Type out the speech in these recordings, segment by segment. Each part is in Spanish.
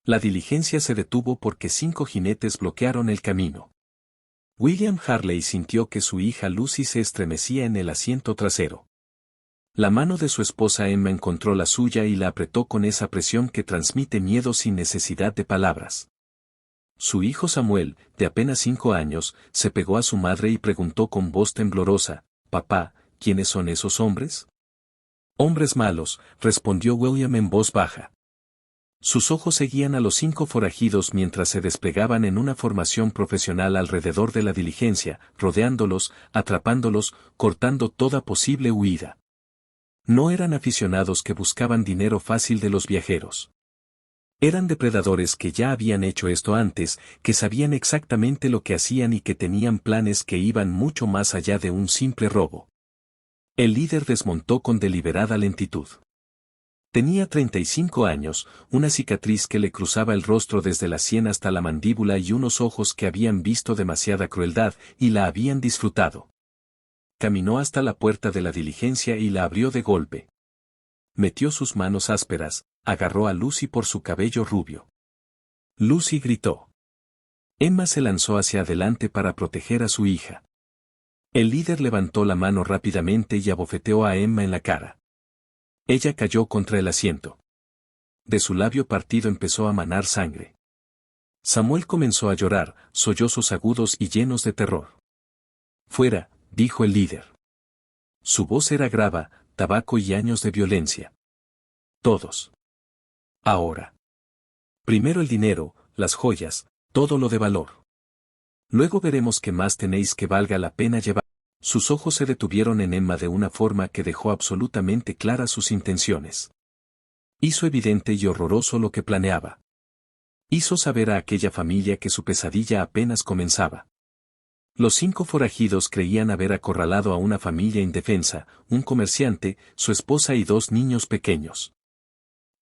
La diligencia se detuvo porque 5 jinetes bloquearon el camino. William Harley sintió que su hija Lucy se estremecía en el asiento trasero. La mano de su esposa Emma encontró la suya y la apretó con esa presión que transmite miedo sin necesidad de palabras. Su hijo Samuel, de apenas 5 años, se pegó a su madre y preguntó con voz temblorosa, «Papá, ¿quiénes son esos hombres?» «Hombres malos», respondió William en voz baja. Sus ojos seguían a los 5 forajidos mientras se desplegaban en una formación profesional alrededor de la diligencia, rodeándolos, atrapándolos, cortando toda posible huida. No eran aficionados que buscaban dinero fácil de los viajeros. Eran depredadores que ya habían hecho esto antes, que sabían exactamente lo que hacían y que tenían planes que iban mucho más allá de un simple robo. El líder desmontó con deliberada lentitud. Tenía 35 años, una cicatriz que le cruzaba el rostro desde la sien hasta la mandíbula y unos ojos que habían visto demasiada crueldad y la habían disfrutado. Caminó hasta la puerta de la diligencia y la abrió de golpe. Metió sus manos ásperas, agarró a Lucy por su cabello rubio. Lucy gritó. Emma se lanzó hacia adelante para proteger a su hija. El líder levantó la mano rápidamente y abofeteó a Emma en la cara. Ella cayó contra el asiento. De su labio partido empezó a manar sangre. Samuel comenzó a llorar, sollozos agudos y llenos de terror. «Fuera», dijo el líder. Su voz era grave, tabaco y años de violencia. «Todos. Ahora. Primero el dinero, las joyas, todo lo de valor. Luego veremos qué más tenéis que valga la pena llevar». Sus ojos se detuvieron en Emma de una forma que dejó absolutamente claras sus intenciones. Hizo evidente y horroroso lo que planeaba. Hizo saber a aquella familia que su pesadilla apenas comenzaba. Los 5 forajidos creían haber acorralado a una familia indefensa, un comerciante, su esposa y 2 niños pequeños.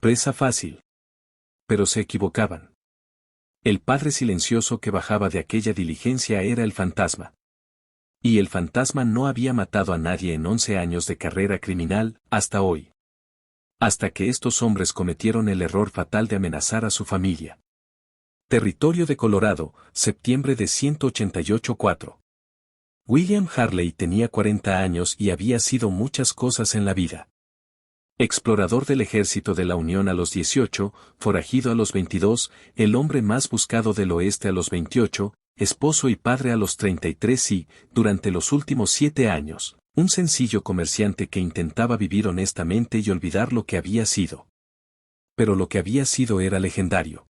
Presa fácil. Pero se equivocaban. El padre silencioso que bajaba de aquella diligencia era el fantasma. Y el fantasma no había matado a nadie en 11 años de carrera criminal, hasta hoy. Hasta que estos hombres cometieron el error fatal de amenazar a su familia. Territorio de Colorado, septiembre de 188-4. William Harley tenía 40 años y había sido muchas cosas en la vida. Explorador del ejército de la Unión a los 18, forajido a los 22, el hombre más buscado del oeste a los 28, esposo y padre a los 33 y, durante los últimos 7 años, un sencillo comerciante que intentaba vivir honestamente y olvidar lo que había sido. Pero lo que había sido era legendario.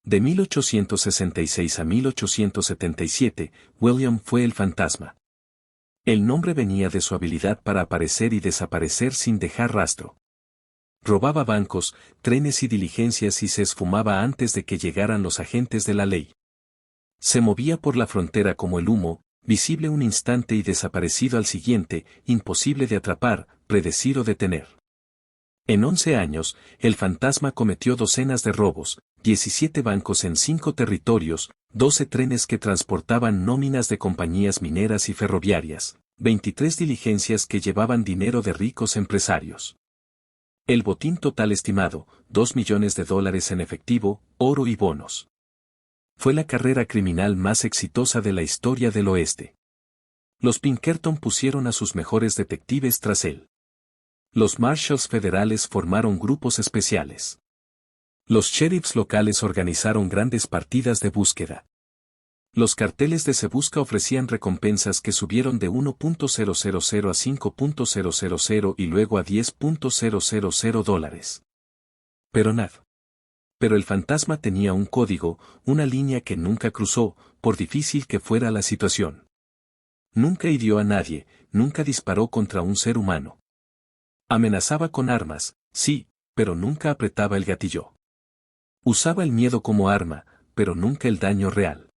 De 1866 a 1877, William fue el fantasma. El nombre venía de su habilidad para aparecer y desaparecer sin dejar rastro. Robaba bancos, trenes y diligencias y se esfumaba antes de que llegaran los agentes de la ley. Se movía por la frontera como el humo, visible un instante y desaparecido al siguiente, imposible de atrapar, predecir o detener. En 11 años, el fantasma cometió docenas de robos, 17 bancos en 5 territorios, 12 trenes que transportaban nóminas de compañías mineras y ferroviarias, 23 diligencias que llevaban dinero de ricos empresarios. El botín total estimado, $2 millones en efectivo, oro y bonos. Fue la carrera criminal más exitosa de la historia del oeste. Los Pinkerton pusieron a sus mejores detectives tras él. Los Marshals federales formaron grupos especiales. Los sheriffs locales organizaron grandes partidas de búsqueda. Los carteles de Se Busca ofrecían recompensas que subieron de 1.000 a 5.000 y luego a $10.000. Pero nada. Pero el fantasma tenía un código, una línea que nunca cruzó, por difícil que fuera la situación. Nunca hirió a nadie, nunca disparó contra un ser humano. Amenazaba con armas, sí, pero nunca apretaba el gatillo. Usaba el miedo como arma, pero nunca el daño real.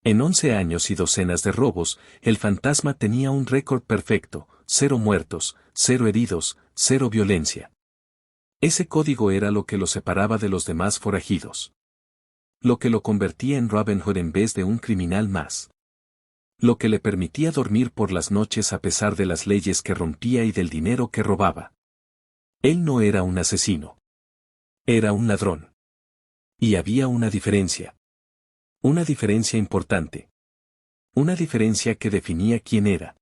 En 11 años y docenas de robos, el fantasma tenía un récord perfecto, 0 muertos, 0 heridos, 0 violencia. Ese código era lo que lo separaba de los demás forajidos. Lo que lo convertía en Robin Hood en vez de un criminal más. Lo que le permitía dormir por las noches a pesar de las leyes que rompía y del dinero que robaba. Él no era un asesino. Era un ladrón. Y había una diferencia. Una diferencia importante. Una diferencia que definía quién era.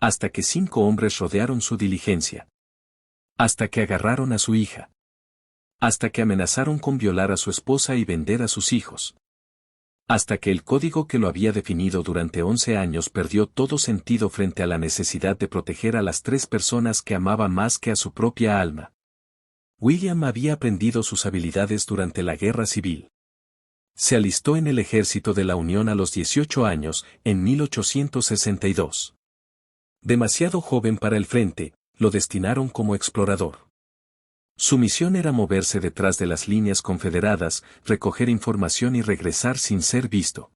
Hasta que 5 hombres rodearon su diligencia. Hasta que agarraron a su hija. Hasta que amenazaron con violar a su esposa y vender a sus hijos. Hasta que el código que lo había definido durante 11 años perdió todo sentido frente a la necesidad de proteger a las 3 personas que amaba más que a su propia alma. William había aprendido sus habilidades durante la Guerra Civil. Se alistó en el ejército de la Unión a los 18 años, en 1862. Demasiado joven para el frente, lo destinaron como explorador. Su misión era moverse detrás de las líneas confederadas, recoger información y regresar sin ser visto.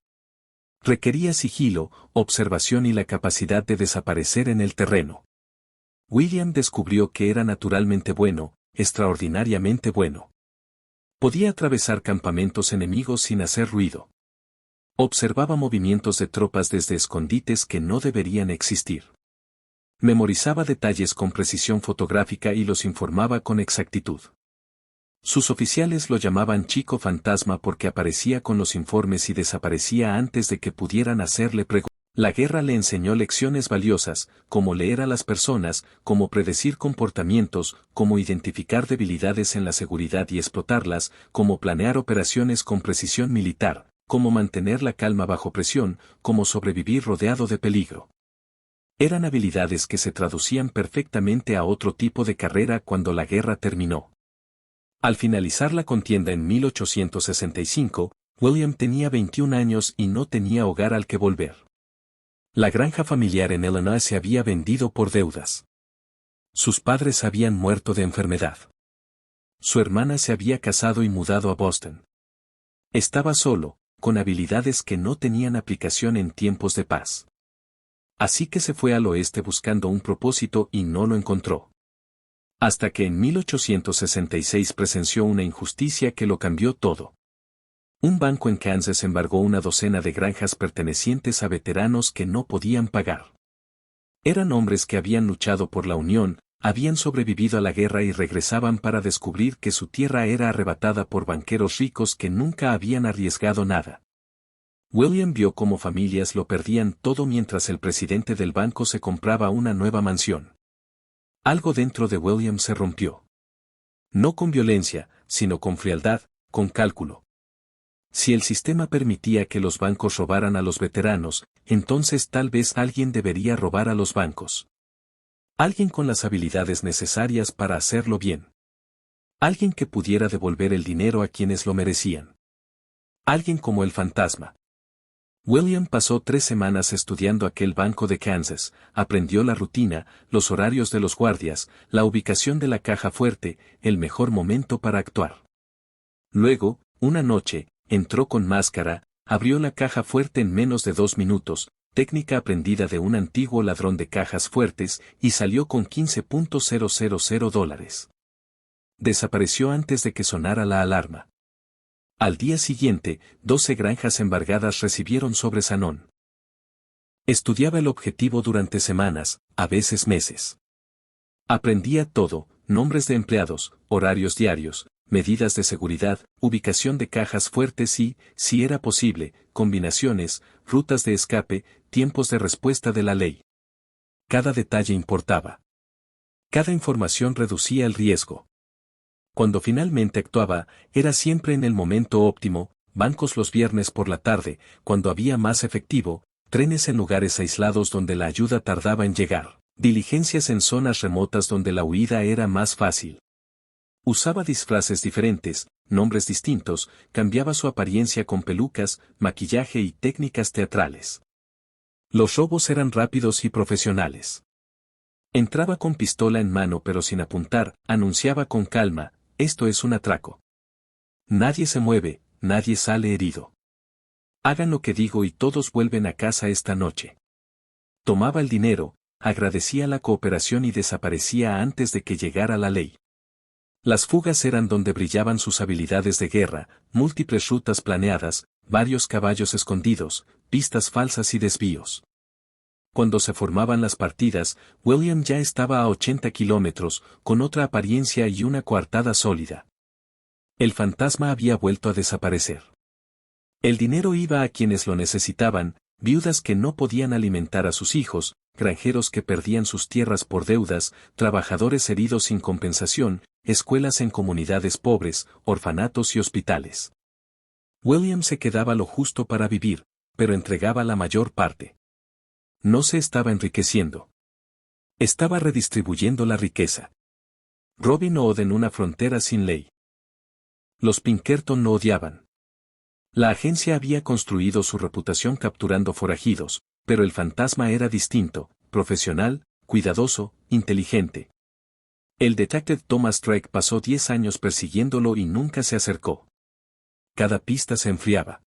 Requería sigilo, observación y la capacidad de desaparecer en el terreno. William descubrió que era naturalmente bueno, extraordinariamente bueno. Podía atravesar campamentos enemigos sin hacer ruido. Observaba movimientos de tropas desde escondites que no deberían existir. Memorizaba detalles con precisión fotográfica y los informaba con exactitud. Sus oficiales lo llamaban Chico Fantasma porque aparecía con los informes y desaparecía antes de que pudieran hacerle preguntas. La guerra le enseñó lecciones valiosas, como leer a las personas, cómo predecir comportamientos, cómo identificar debilidades en la seguridad y explotarlas, cómo planear operaciones con precisión militar, cómo mantener la calma bajo presión, cómo sobrevivir rodeado de peligro. Eran habilidades que se traducían perfectamente a otro tipo de carrera cuando la guerra terminó. Al finalizar la contienda en 1865, William tenía 21 años y no tenía hogar al que volver. La granja familiar en Illinois se había vendido por deudas. Sus padres habían muerto de enfermedad. Su hermana se había casado y mudado a Boston. Estaba solo, con habilidades que no tenían aplicación en tiempos de paz. Así que se fue al oeste buscando un propósito y no lo encontró. Hasta que en 1866 presenció una injusticia que lo cambió todo. Un banco en Kansas embargó una docena de granjas pertenecientes a veteranos que no podían pagar. Eran hombres que habían luchado por la Unión, habían sobrevivido a la guerra y regresaban para descubrir que su tierra era arrebatada por banqueros ricos que nunca habían arriesgado nada. William vio cómo familias lo perdían todo mientras el presidente del banco se compraba una nueva mansión. Algo dentro de William se rompió. No con violencia, sino con frialdad, con cálculo. Si el sistema permitía que los bancos robaran a los veteranos, entonces tal vez alguien debería robar a los bancos. Alguien con las habilidades necesarias para hacerlo bien. Alguien que pudiera devolver el dinero a quienes lo merecían. Alguien como el fantasma. William pasó 3 semanas estudiando aquel banco de Kansas, aprendió la rutina, los horarios de los guardias, la ubicación de la caja fuerte, el mejor momento para actuar. Luego, una noche, entró con máscara, abrió la caja fuerte en menos de 2 minutos, técnica aprendida de un antiguo ladrón de cajas fuertes, y salió con $15,000. Desapareció antes de que sonara la alarma. Al día siguiente, 12 granjas embargadas recibieron sobresanón. Estudiaba el objetivo durante semanas, a veces meses. Aprendía todo, nombres de empleados, horarios diarios, medidas de seguridad, ubicación de cajas fuertes y, si era posible, combinaciones, rutas de escape, tiempos de respuesta de la ley. Cada detalle importaba. Cada información reducía el riesgo. Cuando finalmente actuaba, era siempre en el momento óptimo, bancos los viernes por la tarde, cuando había más efectivo, trenes en lugares aislados donde la ayuda tardaba en llegar, diligencias en zonas remotas donde la huida era más fácil. Usaba disfraces diferentes, nombres distintos, cambiaba su apariencia con pelucas, maquillaje y técnicas teatrales. Los robos eran rápidos y profesionales. Entraba con pistola en mano pero sin apuntar, anunciaba con calma, esto es un atraco. Nadie se mueve, nadie sale herido. Hagan lo que digo y todos vuelven a casa esta noche. Tomaba el dinero, agradecía la cooperación y desaparecía antes de que llegara la ley. Las fugas eran donde brillaban sus habilidades de guerra, múltiples rutas planeadas, varios caballos escondidos, pistas falsas y desvíos. Cuando se formaban las partidas, William ya estaba a 80 kilómetros, con otra apariencia y una coartada sólida. El fantasma había vuelto a desaparecer. El dinero iba a quienes lo necesitaban, viudas que no podían alimentar a sus hijos, granjeros que perdían sus tierras por deudas, trabajadores heridos sin compensación, escuelas en comunidades pobres, orfanatos y hospitales. William se quedaba lo justo para vivir, pero entregaba la mayor parte. No se estaba enriqueciendo. Estaba redistribuyendo la riqueza. Robin Hood en una frontera sin ley. Los Pinkerton lo odiaban. La agencia había construido su reputación capturando forajidos, pero el fantasma era distinto, profesional, cuidadoso, inteligente. El detective Thomas Drake pasó 10 años persiguiéndolo y nunca se acercó. Cada pista se enfriaba.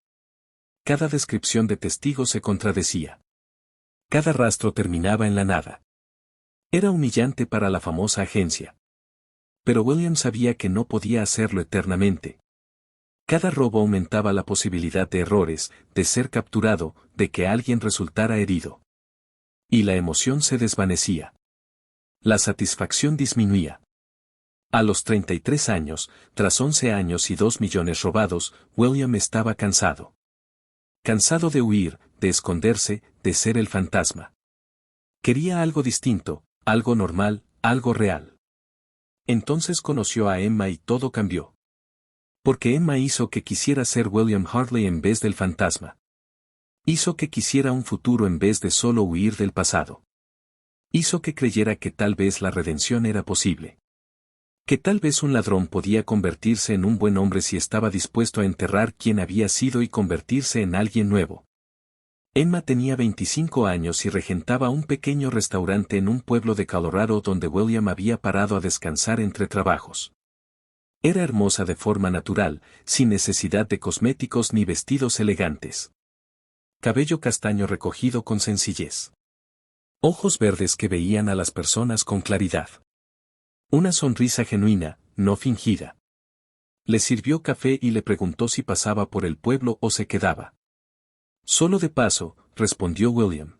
Cada descripción de testigos se contradecía. Cada rastro terminaba en la nada. Era humillante para la famosa agencia. Pero William sabía que no podía hacerlo eternamente. Cada robo aumentaba la posibilidad de errores, de ser capturado, de que alguien resultara herido. Y la emoción se desvanecía. La satisfacción disminuía. A los 33 años, tras 11 años y 2 millones robados, William estaba cansado. Cansado de huir, de esconderse, de ser el fantasma. Quería algo distinto, algo normal, algo real. Entonces conoció a Emma y todo cambió. Porque Emma hizo que quisiera ser William Hartley en vez del fantasma. Hizo que quisiera un futuro en vez de solo huir del pasado. Hizo que creyera que tal vez la redención era posible. Que tal vez un ladrón podía convertirse en un buen hombre si estaba dispuesto a enterrar quien había sido y convertirse en alguien nuevo. Emma tenía 25 años y regentaba un pequeño restaurante en un pueblo de Colorado donde William había parado a descansar entre trabajos. Era hermosa de forma natural, sin necesidad de cosméticos ni vestidos elegantes. Cabello castaño recogido con sencillez. Ojos verdes que veían a las personas con claridad. Una sonrisa genuina, no fingida. Le sirvió café y le preguntó si pasaba por el pueblo o se quedaba. Solo de paso, respondió William.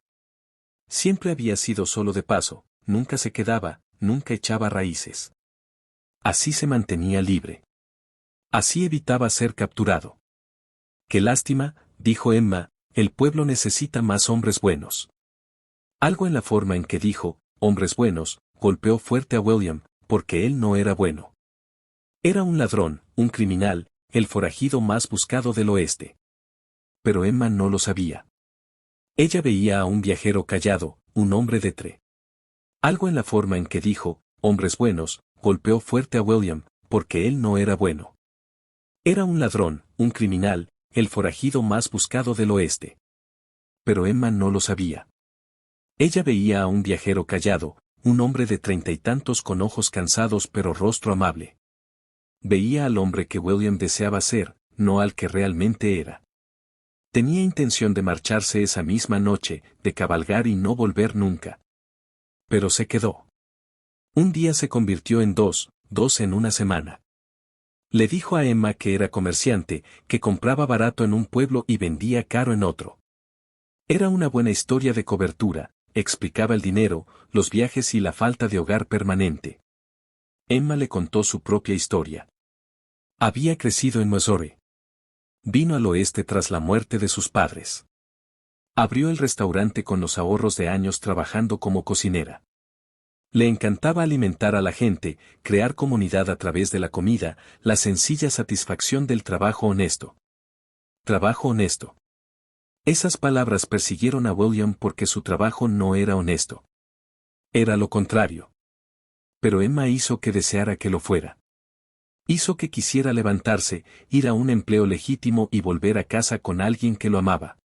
Siempre había sido solo de paso, nunca se quedaba, nunca echaba raíces. Así se mantenía libre. Así evitaba ser capturado. Qué lástima, dijo Emma, el pueblo necesita más hombres buenos. Algo en la forma en que dijo, hombres buenos, golpeó fuerte a William, porque él no era bueno. Era un ladrón, un criminal, el forajido más buscado del oeste. Pero Emma no lo sabía. Ella veía a un viajero callado, un hombre de tre. Algo en la forma en que dijo, hombres buenos, golpeó fuerte a William, porque él no era bueno. Era un ladrón, un criminal, el forajido más buscado del oeste. Pero Emma no lo sabía. Ella veía a un viajero callado, un hombre de 30 y tantos con ojos cansados pero rostro amable. Veía al hombre que William deseaba ser, no al que realmente era. Tenía intención de marcharse esa misma noche, de cabalgar y no volver nunca. Pero se quedó. Un día se convirtió en dos en una semana. Le dijo a Emma que era comerciante, que compraba barato en un pueblo y vendía caro en otro. Era una buena historia de cobertura, explicaba el dinero, los viajes y la falta de hogar permanente. Emma le contó su propia historia. Había crecido en Missouri. Vino al oeste tras la muerte de sus padres. Abrió el restaurante con los ahorros de años trabajando como cocinera. Le encantaba alimentar a la gente, crear comunidad a través de la comida, la sencilla satisfacción del trabajo honesto. Trabajo honesto. Esas palabras persiguieron a William porque su trabajo no era honesto. Era lo contrario. Pero Emma hizo que deseara que lo fuera. Hizo que quisiera levantarse, ir a un empleo legítimo y volver a casa con alguien que lo amaba.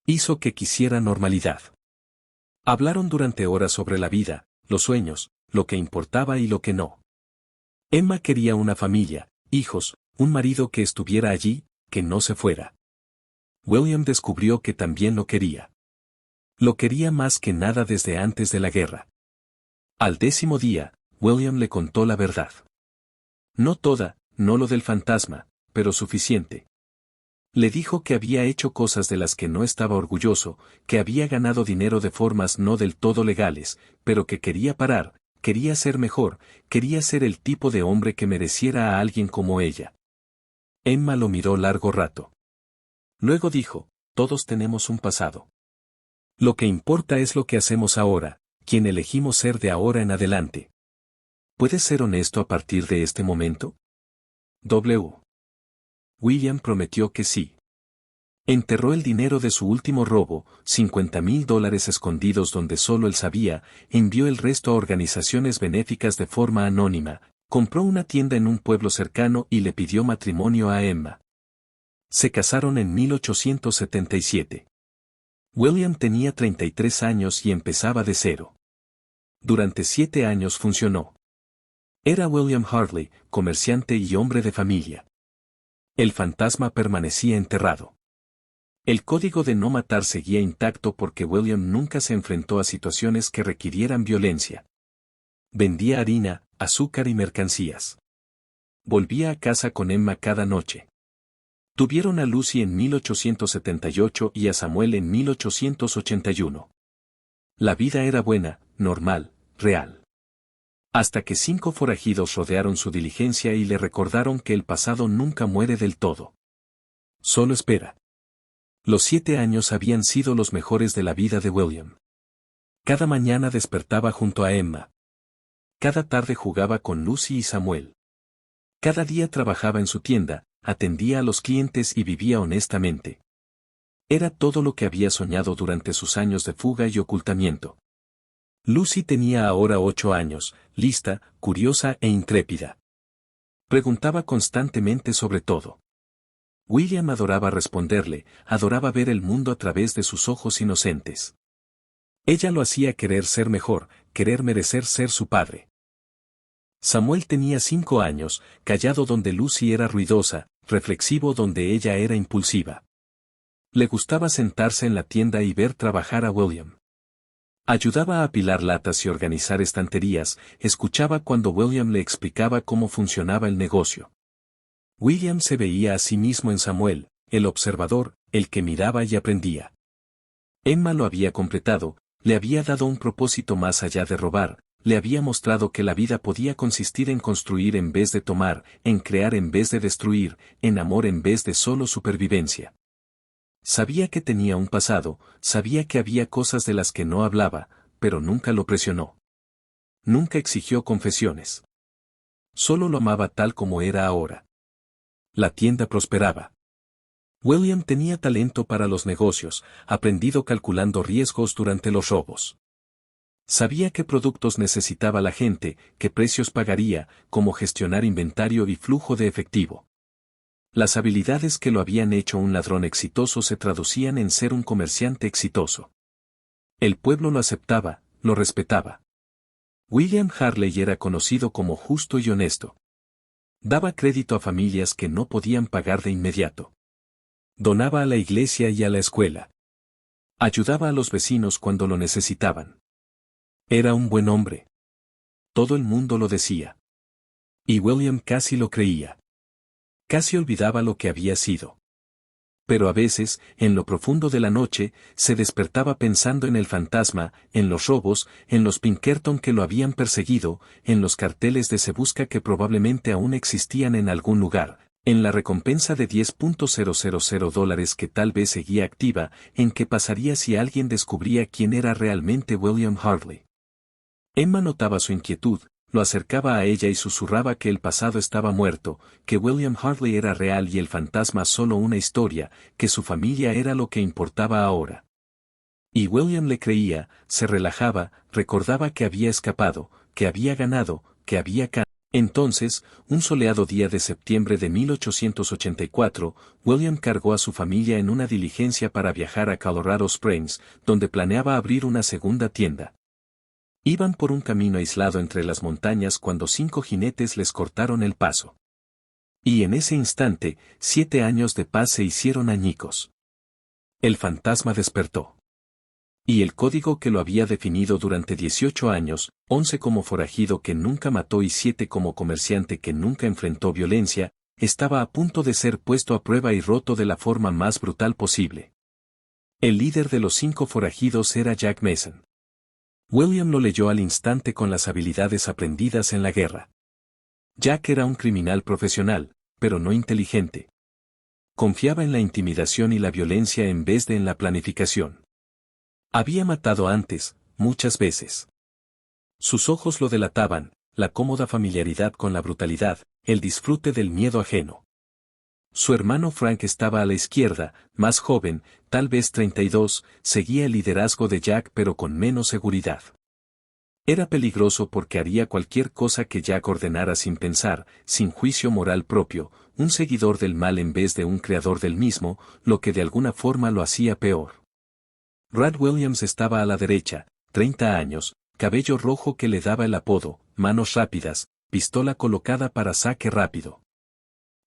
Hizo que quisiera normalidad. Hablaron durante horas sobre la vida, los sueños, lo que importaba y lo que no. Emma quería una familia, hijos, un marido que estuviera allí, que no se fuera. William descubrió que también lo quería. Lo quería más que nada desde antes de la guerra. Al 10º día, William le contó la verdad. No toda, no lo del fantasma, pero suficiente. Le dijo que había hecho cosas de las que no estaba orgulloso, que había ganado dinero de formas no del todo legales, pero que quería parar, quería ser mejor, quería ser el tipo de hombre que mereciera a alguien como ella. Emma lo miró largo rato. Luego dijo, todos tenemos un pasado. Lo que importa es lo que hacemos ahora, quien elegimos ser de ahora en adelante. ¿Puedes ser honesto a partir de este momento? W. William prometió que sí. Enterró el dinero de su último robo, $50,000 escondidos donde solo él sabía, envió el resto a organizaciones benéficas de forma anónima, compró una tienda en un pueblo cercano y le pidió matrimonio a Emma. Se casaron en 1877. William tenía 33 años y empezaba de cero. Durante 7 años funcionó. Era William Hartley, comerciante y hombre de familia. El fantasma permanecía enterrado. El código de no matar seguía intacto porque William nunca se enfrentó a situaciones que requirieran violencia. Vendía harina, azúcar y mercancías. Volvía a casa con Emma cada noche. Tuvieron a Lucy en 1878 y a Samuel en 1881. La vida era buena, normal, real. Hasta que 5 forajidos rodearon su diligencia y le recordaron que el pasado nunca muere del todo. Solo espera. Los 7 años habían sido los mejores de la vida de William. Cada mañana despertaba junto a Emma. Cada tarde jugaba con Lucy y Samuel. Cada día trabajaba en su tienda, atendía a los clientes y vivía honestamente. Era todo lo que había soñado durante sus años de fuga y ocultamiento. Lucy tenía ahora 8 años, lista, curiosa e intrépida. Preguntaba constantemente sobre todo. William adoraba responderle, adoraba ver el mundo a través de sus ojos inocentes. Ella lo hacía querer ser mejor, querer merecer ser su padre. Samuel tenía 5 años, callado donde Lucy era ruidosa, reflexivo donde ella era impulsiva. Le gustaba sentarse en la tienda y ver trabajar a William. Ayudaba a apilar latas y organizar estanterías, escuchaba cuando William le explicaba cómo funcionaba el negocio. William se veía a sí mismo en Samuel, el observador, el que miraba y aprendía. Emma lo había completado, le había dado un propósito más allá de robar, le había mostrado que la vida podía consistir en construir en vez de tomar, en crear en vez de destruir, en amor en vez de solo supervivencia. Sabía que tenía un pasado, sabía que había cosas de las que no hablaba, pero nunca lo presionó. Nunca exigió confesiones. Solo lo amaba tal como era ahora. La tienda prosperaba. William tenía talento para los negocios, aprendido calculando riesgos durante los robos. Sabía qué productos necesitaba la gente, qué precios pagaría, cómo gestionar inventario y flujo de efectivo. Las habilidades que lo habían hecho un ladrón exitoso se traducían en ser un comerciante exitoso. El pueblo lo aceptaba, lo respetaba. William Hartley era conocido como justo y honesto. Daba crédito a familias que no podían pagar de inmediato. Donaba a la iglesia y a la escuela. Ayudaba a los vecinos cuando lo necesitaban. Era un buen hombre. Todo el mundo lo decía. Y William casi lo creía. Casi olvidaba lo que había sido. Pero a veces, en lo profundo de la noche, se despertaba pensando en el fantasma, en los robos, en los Pinkerton que lo habían perseguido, en los carteles de Se Busca que probablemente aún existían en algún lugar, en la recompensa de $10,000 que tal vez seguía activa, en qué pasaría si alguien descubría quién era realmente William Hartley. Emma notaba su inquietud, lo acercaba a ella y susurraba que el pasado estaba muerto, que William Hartley era real y el fantasma solo una historia, que su familia era lo que importaba ahora. Y William le creía, se relajaba, recordaba que había escapado, que había ganado, que había ganado. Entonces, un soleado día de septiembre de 1884, William cargó a su familia en una diligencia para viajar a Colorado Springs, donde planeaba abrir una segunda tienda. Iban por un camino aislado entre las montañas cuando 5 jinetes les cortaron el paso. Y en ese instante, 7 años de paz se hicieron añicos. El fantasma despertó. Y el código que lo había definido durante 18 años, 11 como forajido que nunca mató y 7 como comerciante que nunca enfrentó violencia, estaba a punto de ser puesto a prueba y roto de la forma más brutal posible. El líder de los 5 forajidos era Jack Mason. William lo leyó al instante con las habilidades aprendidas en la guerra. Jack era un criminal profesional, pero no inteligente, Confiaba en la intimidación y la violencia en vez de en la planificación. Había matado antes, muchas veces. Sus ojos lo delataban, la cómoda familiaridad con la brutalidad, el disfrute del miedo ajeno. Su hermano Frank estaba a la izquierda, más joven, tal vez 32, seguía el liderazgo de Jack pero con menos seguridad. Era peligroso porque haría cualquier cosa que Jack ordenara sin pensar, sin juicio moral propio, un seguidor del mal en vez de un creador del mismo, lo que de alguna forma lo hacía peor. Rad Williams estaba a la derecha, 30 años, cabello rojo que le daba el apodo, manos rápidas, pistola colocada para saque rápido.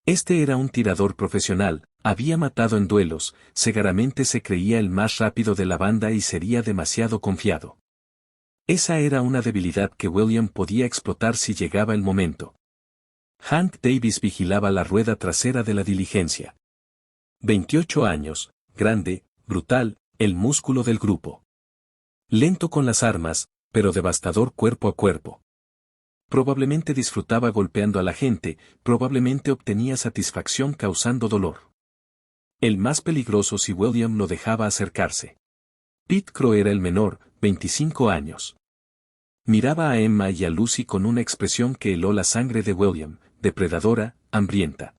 Este era un tirador profesional, había matado en duelos, cegaramente se creía el más rápido de la banda y sería demasiado confiado. Esa era una debilidad que William podía explotar si llegaba el momento. Hank Davis vigilaba la rueda trasera de la diligencia. 28 años, grande, brutal, el músculo del grupo. Lento con las armas, pero devastador cuerpo a cuerpo. Probablemente disfrutaba golpeando a la gente, probablemente obtenía satisfacción causando dolor. El más peligroso si William lo dejaba acercarse. Pete Crow era el menor, 25 años. Miraba a Emma y a Lucy con una expresión que heló la sangre de William, depredadora, hambrienta.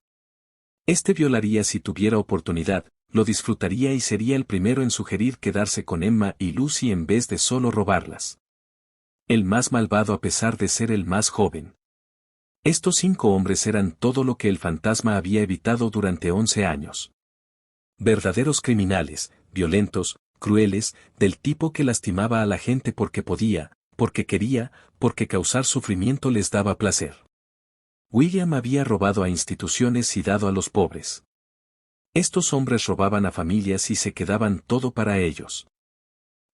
Este violaría si tuviera oportunidad, lo disfrutaría y sería el primero en sugerir quedarse con Emma y Lucy en vez de solo robarlas. El más malvado a pesar de ser el más joven. Estos 5 hombres eran todo lo que el fantasma había evitado durante 11 años. Verdaderos criminales, violentos, crueles, del tipo que lastimaba a la gente porque podía, porque quería, porque causar sufrimiento les daba placer. William había robado a instituciones y dado a los pobres. Estos hombres robaban a familias y se quedaban todo para ellos.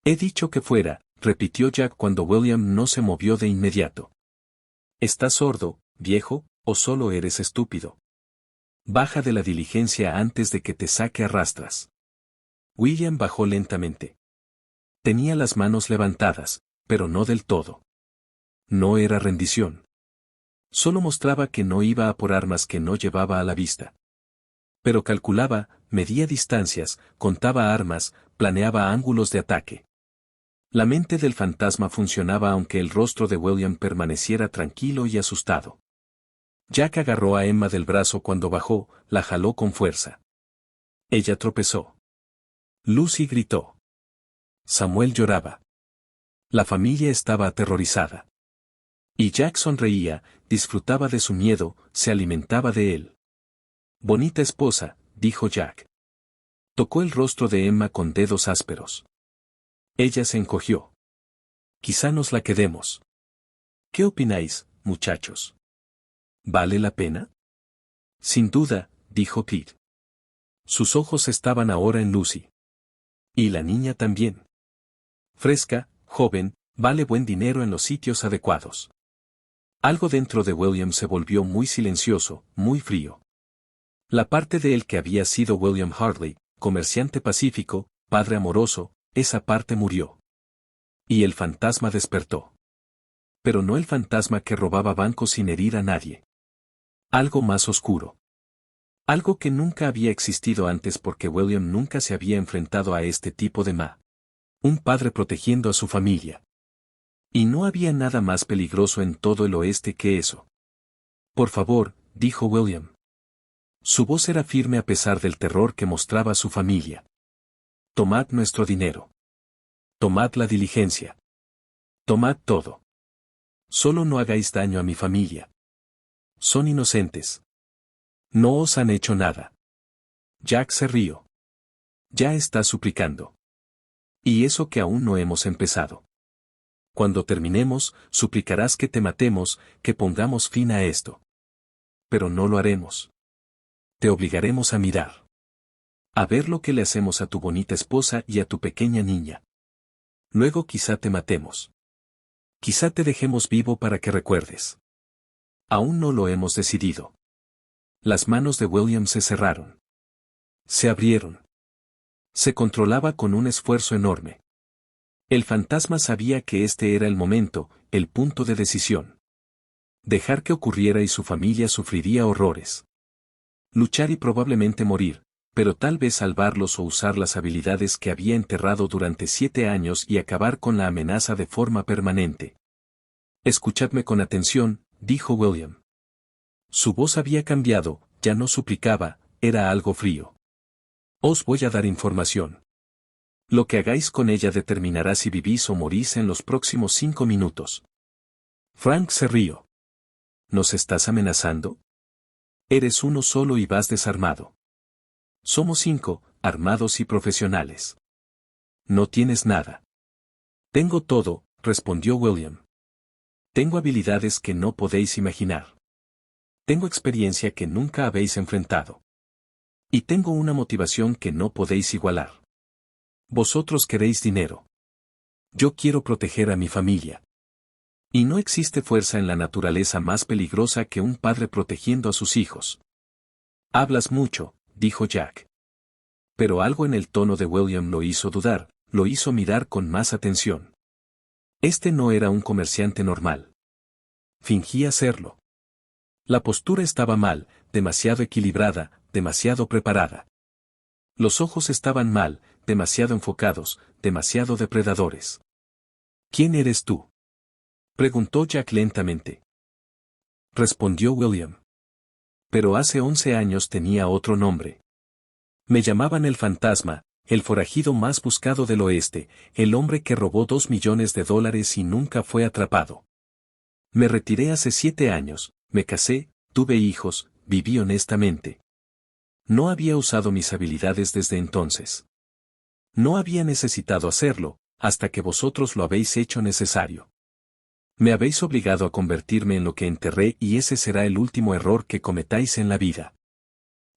He dicho que fuera, repitió Jack cuando William no se movió de inmediato. ¿Estás sordo, viejo, o solo eres estúpido? Baja de la diligencia antes de que te saque a rastras. William bajó lentamente. Tenía las manos levantadas, pero no del todo. No era rendición. Solo mostraba que no iba a por armas que no llevaba a la vista. Pero calculaba, medía distancias, contaba armas, planeaba ángulos de ataque. La mente del fantasma funcionaba aunque el rostro de William permaneciera tranquilo y asustado. Jack agarró a Emma del brazo cuando bajó, la jaló con fuerza. Ella tropezó. Lucy gritó. Samuel lloraba. La familia estaba aterrorizada. Y Jack sonreía, disfrutaba de su miedo, se alimentaba de él. Bonita esposa, dijo Jack. Tocó el rostro de Emma con dedos ásperos. Ella se encogió. Quizá nos la quedemos. ¿Qué opináis, muchachos? ¿Vale la pena? Sin duda, dijo Pete. Sus ojos estaban ahora en Lucy. Y la niña también. Fresca, joven, vale buen dinero en los sitios adecuados. Algo dentro de William se volvió muy silencioso, muy frío. La parte de él que había sido William Hartley, comerciante pacífico, padre amoroso, esa parte murió. Y el fantasma despertó. Pero no el fantasma que robaba bancos sin herir a nadie. Algo más oscuro. Algo que nunca había existido antes porque William nunca se había enfrentado a este tipo de un padre protegiendo a su familia. Y no había nada más peligroso en todo el oeste que eso. Por favor, dijo William. Su voz era firme a pesar del terror que mostraba su familia. Tomad nuestro dinero. Tomad la diligencia. Tomad todo. Solo no hagáis daño a mi familia. Son inocentes. No os han hecho nada. Jack se rió. Ya está suplicando. Y eso que aún no hemos empezado. Cuando terminemos, suplicarás que te matemos, que pongamos fin a esto. Pero no lo haremos. Te obligaremos a mirar. A ver lo que le hacemos a tu bonita esposa y a tu pequeña niña. Luego quizá te matemos. Quizá te dejemos vivo para que recuerdes. Aún no lo hemos decidido. Las manos de William se cerraron. Se abrieron. Se controlaba con un esfuerzo enorme. El fantasma sabía que este era el momento, el punto de decisión. Dejar que ocurriera y su familia sufriría horrores. Luchar y probablemente morir, pero tal vez salvarlos o usar las habilidades que había enterrado durante 7 años y acabar con la amenaza de forma permanente. Escuchadme con atención, dijo William. Su voz había cambiado, ya no suplicaba, era algo frío. Os voy a dar información. Lo que hagáis con ella determinará si vivís o morís en los próximos 5 minutos. Frank se rió. ¿Nos estás amenazando? Eres uno solo y vas desarmado. Somos 5, armados y profesionales. No tienes nada. Tengo todo, respondió William. Tengo habilidades que no podéis imaginar. Tengo experiencia que nunca habéis enfrentado. Y tengo una motivación que no podéis igualar. Vosotros queréis dinero. Yo quiero proteger a mi familia. Y no existe fuerza en la naturaleza más peligrosa que un padre protegiendo a sus hijos. Hablas mucho, dijo Jack. Pero algo en el tono de William lo hizo dudar, lo hizo mirar con más atención. Este no era un comerciante normal. Fingía serlo. La postura estaba mal, demasiado equilibrada, demasiado preparada. Los ojos estaban mal, demasiado enfocados, demasiado depredadores. ¿Quién eres tú? Preguntó Jack lentamente. Respondió William. Pero hace 11 años tenía otro nombre. Me llamaban el fantasma, el forajido más buscado del oeste, el hombre que robó $2 millones y nunca fue atrapado. Me retiré hace 7 años, me casé, tuve hijos, viví honestamente. No había usado mis habilidades desde entonces. No había necesitado hacerlo, hasta que vosotros lo habéis hecho necesario. Me habéis obligado a convertirme en lo que enterré y ese será el último error que cometáis en la vida.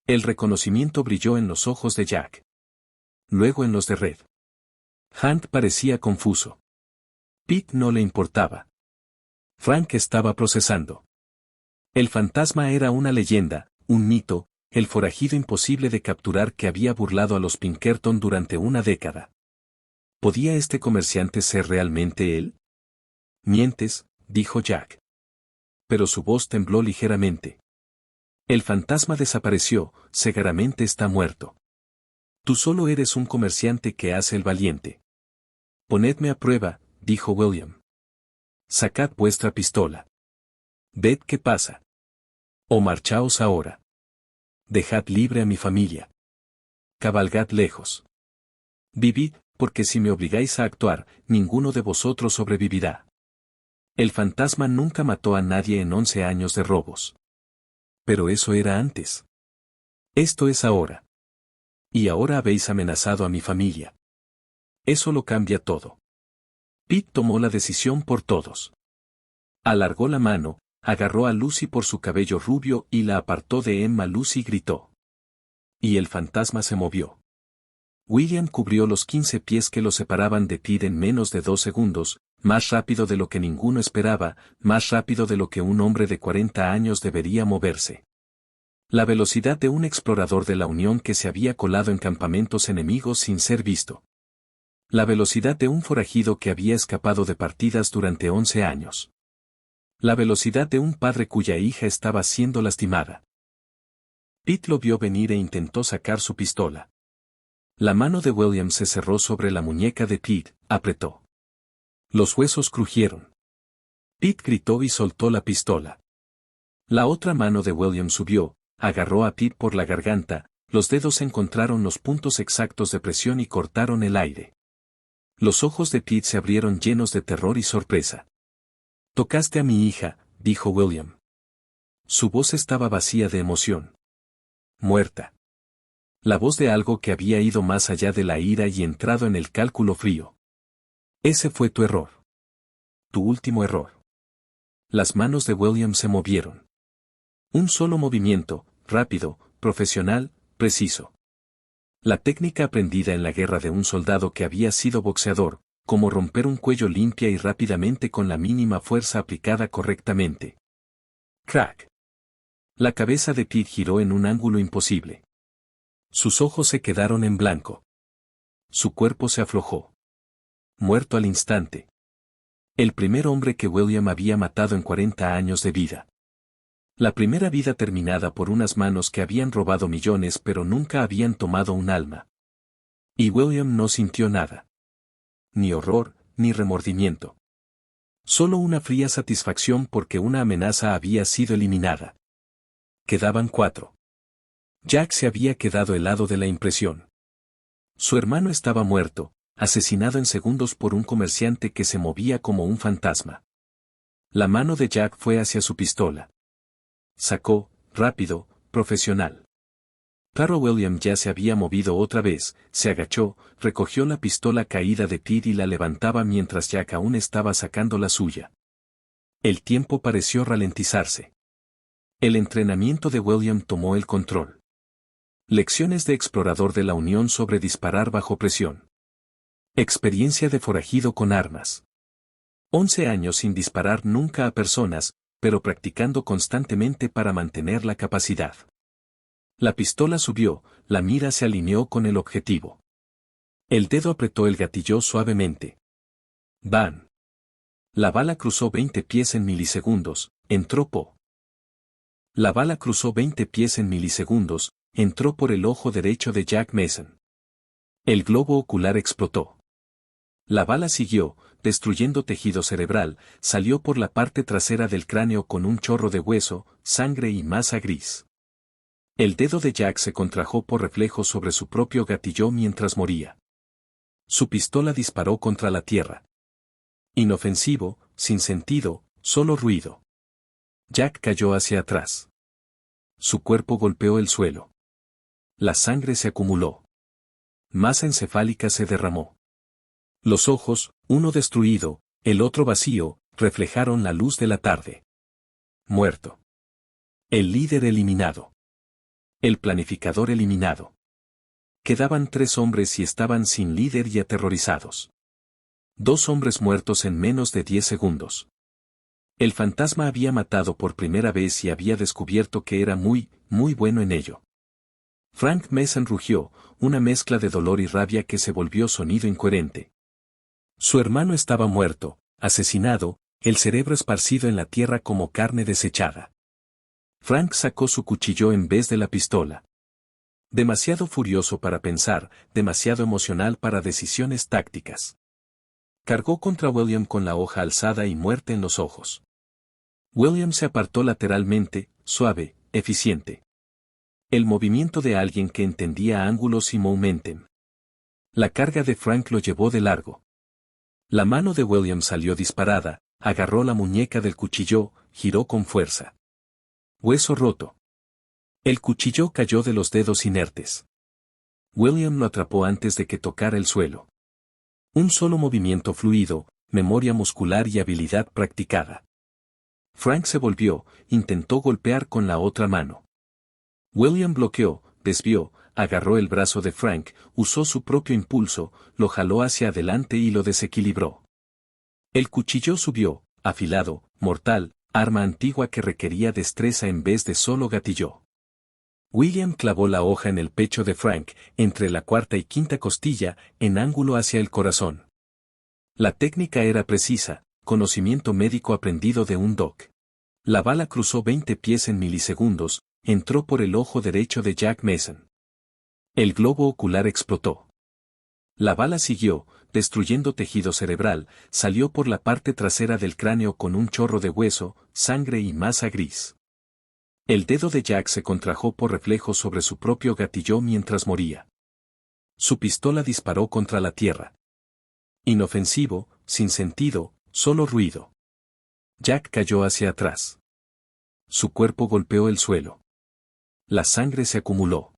El reconocimiento brilló en los ojos de Jack. Luego en los de Red. Hunt parecía confuso. Pete no le importaba. Frank estaba procesando. El fantasma era una leyenda, un mito, el forajido imposible de capturar que había burlado a los Pinkerton durante una década. ¿Podía este comerciante ser realmente él? Mientes, dijo Jack. Pero su voz tembló ligeramente. El fantasma desapareció, Segaramente está muerto. Tú solo eres un comerciante que hace el valiente. Ponedme a prueba, dijo William. Sacad vuestra pistola. Ved qué pasa. O marchaos ahora. Dejad libre a mi familia. Cabalgad lejos. Vivid, porque si me obligáis a actuar, ninguno de vosotros sobrevivirá. El fantasma nunca mató a nadie en 11 años de robos. Pero eso era antes. Esto es ahora. Y ahora habéis amenazado a mi familia. Eso lo cambia todo. Pete tomó la decisión por todos. Alargó la mano, agarró a Lucy por su cabello rubio y la apartó de Emma. Lucy gritó. Y el fantasma se movió. William cubrió los 15 pies que lo separaban de Pete en menos de 2 segundos, más rápido de lo que ninguno esperaba, más rápido de lo que un hombre de 40 años debería moverse. La velocidad de un explorador de la Unión que se había colado en campamentos enemigos sin ser visto. La velocidad de un forajido que había escapado de partidas durante 11 años. La velocidad de un padre cuya hija estaba siendo lastimada. Pete lo vio venir e intentó sacar su pistola. La mano de William se cerró sobre la muñeca de Pete, apretó. Los huesos crujieron. Pete gritó y soltó la pistola. La otra mano de William subió, agarró a Pete por la garganta, los dedos encontraron los puntos exactos de presión y cortaron el aire. Los ojos de Pete se abrieron llenos de terror y sorpresa. Tocaste a mi hija, dijo William. Su voz estaba vacía de emoción. Muerta. La voz de algo que había ido más allá de la ira y entrado en el cálculo frío. Ese fue tu error. Tu último error. Las manos de William se movieron. Un solo movimiento, rápido, profesional, preciso. La técnica aprendida en la guerra de un soldado que había sido boxeador, como romper un cuello limpia y rápidamente con la mínima fuerza aplicada correctamente. Crack. La cabeza de Pete giró en un ángulo imposible. Sus ojos se quedaron en blanco. Su cuerpo se aflojó. Muerto al instante. El primer hombre que William había matado en 40 años de vida. La primera vida terminada por unas manos que habían robado millones pero nunca habían tomado un alma. Y William no sintió nada. Ni horror, ni remordimiento. Solo una fría satisfacción porque una amenaza había sido eliminada. Quedaban 4. Jack se había quedado helado de la impresión. Su hermano estaba muerto, asesinado en segundos por un comerciante que se movía como un fantasma. La mano de Jack fue hacia su pistola. Sacó, rápido, profesional. Claro, William ya se había movido otra vez, se agachó, recogió la pistola caída de Ted y la levantaba mientras Jack aún estaba sacando la suya. El tiempo pareció ralentizarse. El entrenamiento de William tomó el control. Lecciones de explorador de la Unión sobre disparar bajo presión. Experiencia de forajido con armas. 11 años sin disparar nunca a personas, pero practicando constantemente para mantener la capacidad. La pistola subió, la mira se alineó con el objetivo. El dedo apretó el gatillo suavemente. ¡Bam! La bala cruzó 20 pies en milisegundos, entró po. La bala cruzó 20 pies en milisegundos, entró por el ojo derecho de Jack Mason. El globo ocular explotó. La bala siguió, destruyendo tejido cerebral, salió por la parte trasera del cráneo con un chorro de hueso, sangre y masa gris. El dedo de Jack se contrajo por reflejo sobre su propio gatillo mientras moría. Su pistola disparó contra la tierra. Inofensivo, sin sentido, solo ruido. Jack cayó hacia atrás. Su cuerpo golpeó el suelo. La sangre se acumuló. Masa encefálica se derramó. Los ojos, uno destruido, el otro vacío, reflejaron la luz de la tarde. Muerto. El líder eliminado. El planificador eliminado. Quedaban 3 hombres y estaban sin líder y aterrorizados. 2 hombres muertos en menos de 10 segundos. El fantasma había matado por primera vez y había descubierto que era muy bueno en ello. Frank Mason rugió, una mezcla de dolor y rabia que se volvió sonido incoherente. Su hermano estaba muerto, asesinado, el cerebro esparcido en la tierra como carne desechada. Frank sacó su cuchillo en vez de la pistola. Demasiado furioso para pensar, demasiado emocional para decisiones tácticas. Cargó contra William con la hoja alzada y muerte en los ojos. William se apartó lateralmente, suave, eficiente. El movimiento de alguien que entendía ángulos y momentum. La carga de Frank lo llevó de largo. La mano de William salió disparada, agarró la muñeca del cuchillo, giró con fuerza. Hueso roto. El cuchillo cayó de los dedos inertes. William lo atrapó antes de que tocara el suelo. Un solo movimiento fluido, memoria muscular y habilidad practicada. Frank se volvió, intentó golpear con la otra mano. William bloqueó, desvió, agarró el brazo de Frank, usó su propio impulso, lo jaló hacia adelante y lo desequilibró. El cuchillo subió, afilado, mortal, arma antigua que requería destreza en vez de solo gatillo. William clavó la hoja en el pecho de Frank, entre la cuarta y quinta costilla, en ángulo hacia el corazón. La técnica era precisa, conocimiento médico aprendido de un doc. La bala cruzó 20 pies en milisegundos, entró por el ojo derecho de Jack Mason. El globo ocular explotó. La bala siguió, destruyendo tejido cerebral, salió por la parte trasera del cráneo con un chorro de hueso, sangre y masa gris. El dedo de Jack se contrajo por reflejo sobre su propio gatillo mientras moría. Su pistola disparó contra la tierra. Inofensivo, sin sentido, solo ruido. Jack cayó hacia atrás. Su cuerpo golpeó el suelo. La sangre se acumuló.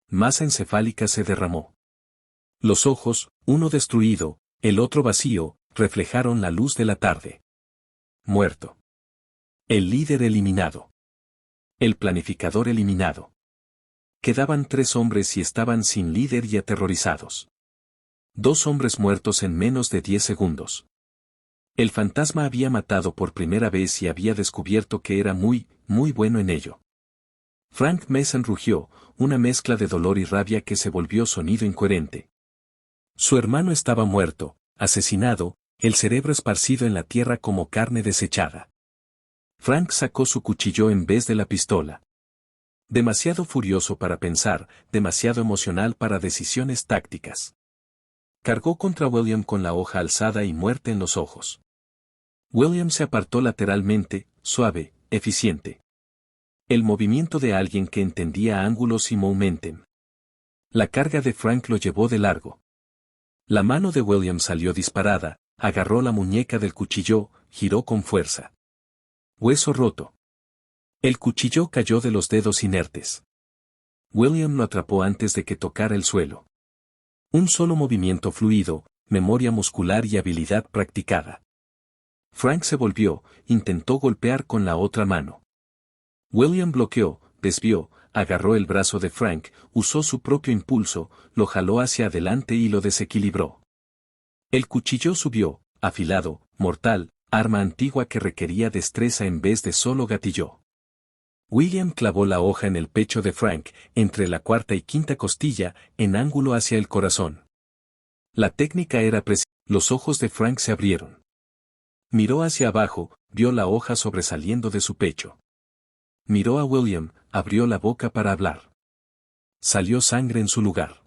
Masa encefálica se derramó. Los ojos, uno destruido, el otro vacío, reflejaron la luz de la tarde. Muerto. El líder eliminado. El planificador eliminado. Quedaban 3 hombres y estaban sin líder y aterrorizados. 2 hombres muertos en menos de 10 segundos. El fantasma había matado por primera vez y había descubierto que era muy bueno en ello. Frank Mason rugió, una mezcla de dolor y rabia que se volvió sonido incoherente. Su hermano estaba muerto, asesinado, el cerebro esparcido en la tierra como carne desechada. Frank sacó su cuchillo en vez de la pistola. Demasiado furioso para pensar, demasiado emocional para decisiones tácticas. Cargó contra William con la hoja alzada y muerte en los ojos. William se apartó lateralmente, suave, eficiente. El movimiento de alguien que entendía ángulos y momentum. La carga de Frank lo llevó de largo. La mano de William salió disparada, agarró la muñeca del cuchillo, giró con fuerza. Hueso roto. El cuchillo cayó de los dedos inertes. William lo atrapó antes de que tocara el suelo. Un solo movimiento fluido, memoria muscular y habilidad practicada. Frank se volvió, intentó golpear con la otra mano. William bloqueó, desvió, agarró el brazo de Frank, usó su propio impulso, lo jaló hacia adelante y lo desequilibró. El cuchillo subió, afilado, mortal, arma antigua que requería destreza en vez de solo gatillo. William clavó la hoja en el pecho de Frank, entre la cuarta y quinta costilla, en ángulo hacia el corazón. La técnica era precisa. Los ojos de Frank se abrieron. Miró hacia abajo, vio la hoja sobresaliendo de su pecho. Miró a William, abrió la boca para hablar. Salió sangre en su lugar.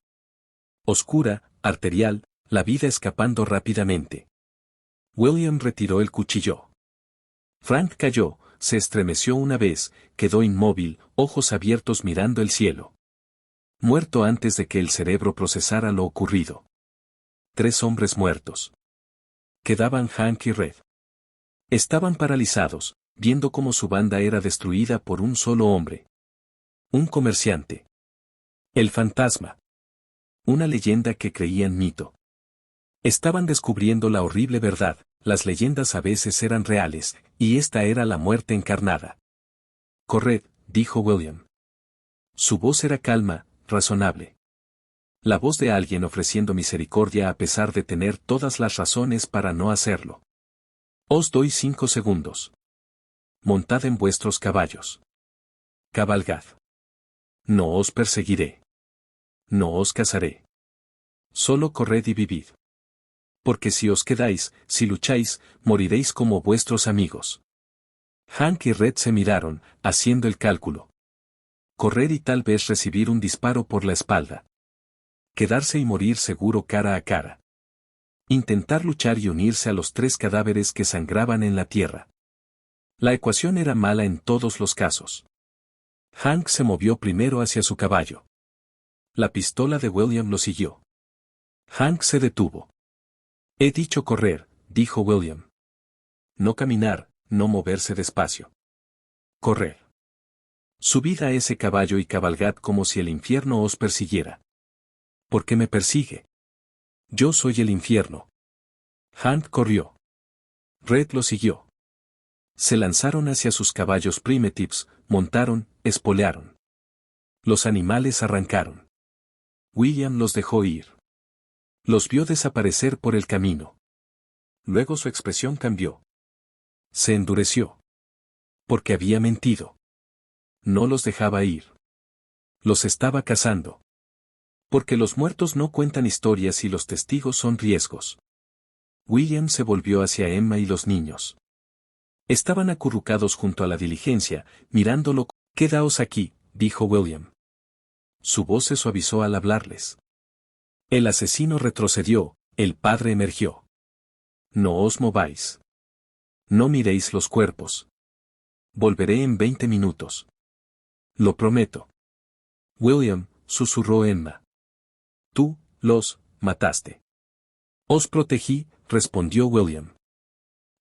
Oscura, arterial, la vida escapando rápidamente. William retiró el cuchillo. Frank cayó, se estremeció una vez, quedó inmóvil, ojos abiertos mirando el cielo. Muerto antes de que el cerebro procesara lo ocurrido. 3 hombres muertos. Quedaban Hank y Red. Estaban paralizados, viendo cómo su banda era destruida por un solo hombre. Un comerciante. El fantasma. Una leyenda que creían mito. Estaban descubriendo la horrible verdad, las leyendas a veces eran reales, y esta era la muerte encarnada. Corred, dijo William. Su voz era calma, razonable. La voz de alguien ofreciendo misericordia a pesar de tener todas las razones para no hacerlo. Os doy 5 segundos. Montad en vuestros caballos. Cabalgad. No os perseguiré. No os cazaré. Solo corred y vivid. Porque si os quedáis, si lucháis, moriréis como vuestros amigos. Hank y Red se miraron, haciendo el cálculo. Correr y tal vez recibir un disparo por la espalda. Quedarse y morir seguro cara a cara. Intentar luchar y unirse a los 3 cadáveres que sangraban en la tierra. La ecuación era mala en todos los casos. Hank se movió primero hacia su caballo. La pistola de William lo siguió. Hank se detuvo. He dicho correr, dijo William. No caminar, no moverse despacio. Correr. Subid a ese caballo y cabalgad como si el infierno os persiguiera. ¿Por qué me persigue? Yo soy el infierno. Hank corrió. Red lo siguió. Se lanzaron hacia sus caballos primitives, montaron, espolearon. Los animales arrancaron. William los dejó ir. Los vio desaparecer por el camino. Luego su expresión cambió. Se endureció. Porque había mentido. No los dejaba ir. Los estaba cazando. Porque los muertos no cuentan historias y los testigos son riesgos. William se volvió hacia Emma y los niños. Estaban acurrucados junto a la diligencia, mirándolo. Quedaos aquí, dijo William. Su voz se suavizó al hablarles. El asesino retrocedió, el padre emergió. No os mováis. No miréis los cuerpos. Volveré en 20 minutos. Lo prometo. William, susurró Emma. Tú, los, mataste. Os protegí, respondió William.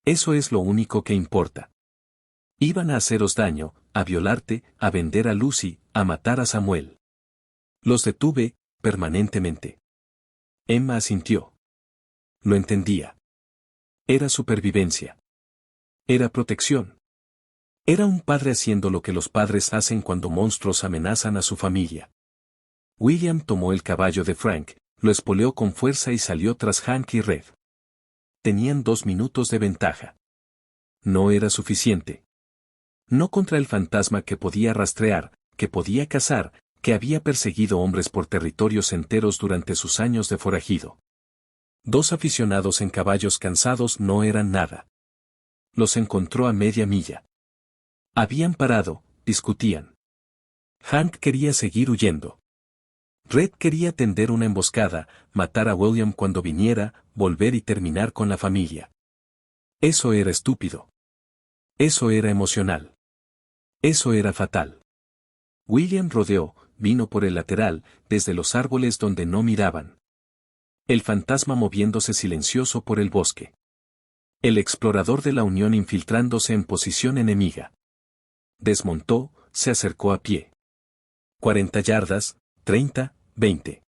Eso es lo único que importa. Iban a haceros daño, a violarte, a vender a Lucy, a matar a Samuel. Los detuve, permanentemente. Emma asintió. Lo entendía. Era supervivencia. Era protección. Era un padre haciendo lo que los padres hacen cuando monstruos amenazan a su familia. William tomó el caballo de Frank, lo espoleó con fuerza y salió tras Hank y Red. Tenían 2 minutos de ventaja. No era suficiente. No contra el fantasma que podía rastrear, que podía cazar, que había perseguido hombres por territorios enteros durante sus años de forajido. 2 aficionados en caballos cansados no eran nada. Los encontró a media milla. Habían parado, discutían. Hank quería seguir huyendo. Red quería tender una emboscada, matar a William cuando viniera, volver y terminar con la familia. Eso era estúpido. Eso era emocional. Eso era fatal. William rodeó, vino por el lateral, desde los árboles donde no miraban. El fantasma moviéndose silencioso por el bosque. El explorador de la Unión infiltrándose en posición enemiga. Desmontó, se acercó a pie. 40 yardas, 30, 20.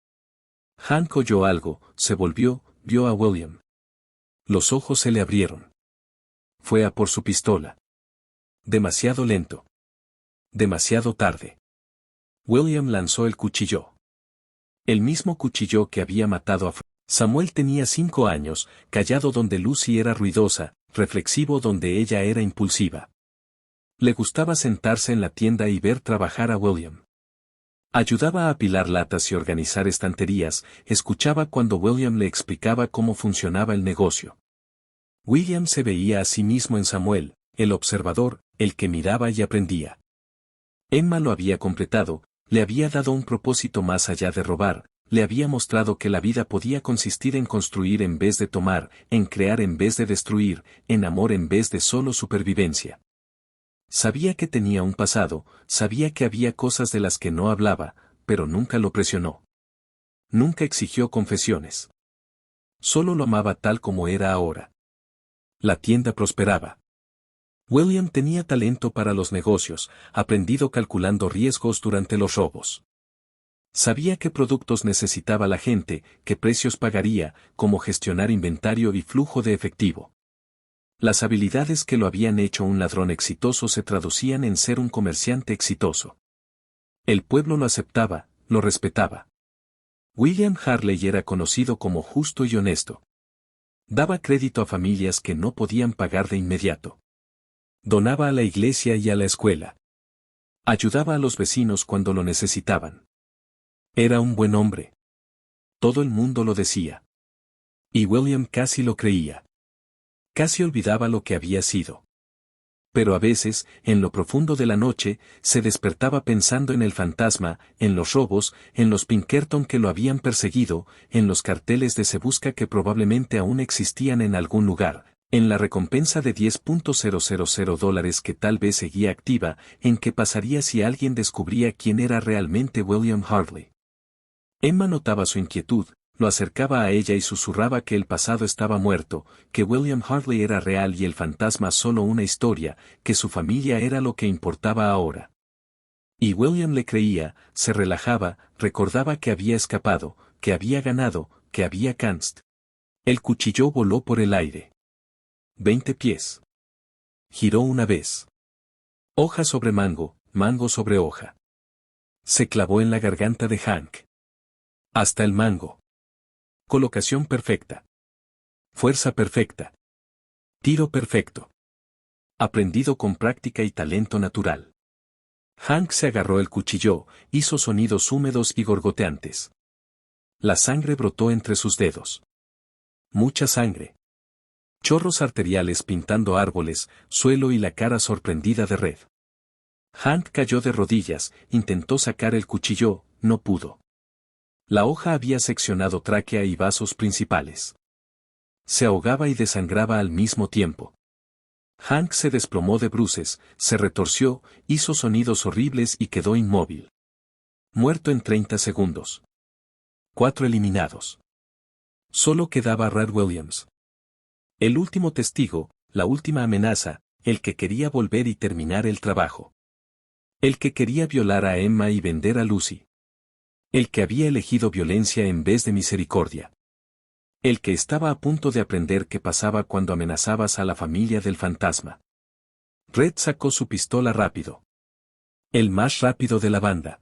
Hank oyó algo, se volvió, vio a William. Los ojos se le abrieron. Fue a por su pistola. Demasiado lento. Demasiado tarde. William lanzó el cuchillo. El mismo cuchillo que había matado a Samuel tenía 5 años, callado donde Lucy era ruidosa, reflexivo donde ella era impulsiva. Le gustaba sentarse en la tienda y ver trabajar a William. Ayudaba a apilar latas y organizar estanterías, escuchaba cuando William le explicaba cómo funcionaba el negocio. William se veía a sí mismo en Samuel, el observador, el que miraba y aprendía. Emma lo había completado, le había dado un propósito más allá de robar, le había mostrado que la vida podía consistir en construir en vez de tomar, en crear en vez de destruir, en amor en vez de solo supervivencia. Sabía que tenía un pasado, sabía que había cosas de las que no hablaba, pero nunca lo presionó. Nunca exigió confesiones. Solo lo amaba tal como era ahora. La tienda prosperaba. William tenía talento para los negocios, aprendido calculando riesgos durante los robos. Sabía qué productos necesitaba la gente, qué precios pagaría, cómo gestionar inventario y flujo de efectivo. Las habilidades que lo habían hecho un ladrón exitoso se traducían en ser un comerciante exitoso. El pueblo lo aceptaba, lo respetaba. William Harley era conocido como justo y honesto. Daba crédito a familias que no podían pagar de inmediato. Donaba a la iglesia y a la escuela. Ayudaba a los vecinos cuando lo necesitaban. Era un buen hombre. Todo el mundo lo decía. Y William casi lo creía. Casi olvidaba lo que había sido. Pero a veces, en lo profundo de la noche, se despertaba pensando en el fantasma, en los robos, en los Pinkerton que lo habían perseguido, en los carteles de Se Busca que probablemente aún existían en algún lugar, en la recompensa de $10,000 que tal vez seguía activa, en qué pasaría si alguien descubría quién era realmente William Harley. Emma notaba su inquietud, lo acercaba a ella y susurraba que el pasado estaba muerto, que William Harley era real y el fantasma solo una historia, que su familia era lo que importaba ahora. Y William le creía, se relajaba, recordaba que había escapado, que había ganado, que había canst. El cuchillo voló por el aire. 20 pies. Giró una vez. Hoja sobre mango, mango sobre hoja. Se clavó en la garganta de Hank. Hasta el mango. Colocación perfecta. Fuerza perfecta. Tiro perfecto. Aprendido con práctica y talento natural. Hank se agarró el cuchillo, hizo sonidos húmedos y gorgoteantes. La sangre brotó entre sus dedos. Mucha sangre. Chorros arteriales pintando árboles, suelo y la cara sorprendida de Red. Hank cayó de rodillas, intentó sacar el cuchillo, no pudo. La hoja había seccionado tráquea y vasos principales. Se ahogaba y desangraba al mismo tiempo. Hank se desplomó de bruces, se retorció, hizo sonidos horribles y quedó inmóvil. Muerto en 30 segundos. 4 eliminados. Solo quedaba Red Williams. El último testigo, la última amenaza, el que quería volver y terminar el trabajo. El que quería violar a Emma y vender a Lucy. El que había elegido violencia en vez de misericordia. El que estaba a punto de aprender qué pasaba cuando amenazabas a la familia del fantasma. Red sacó su pistola rápido. El más rápido de la banda.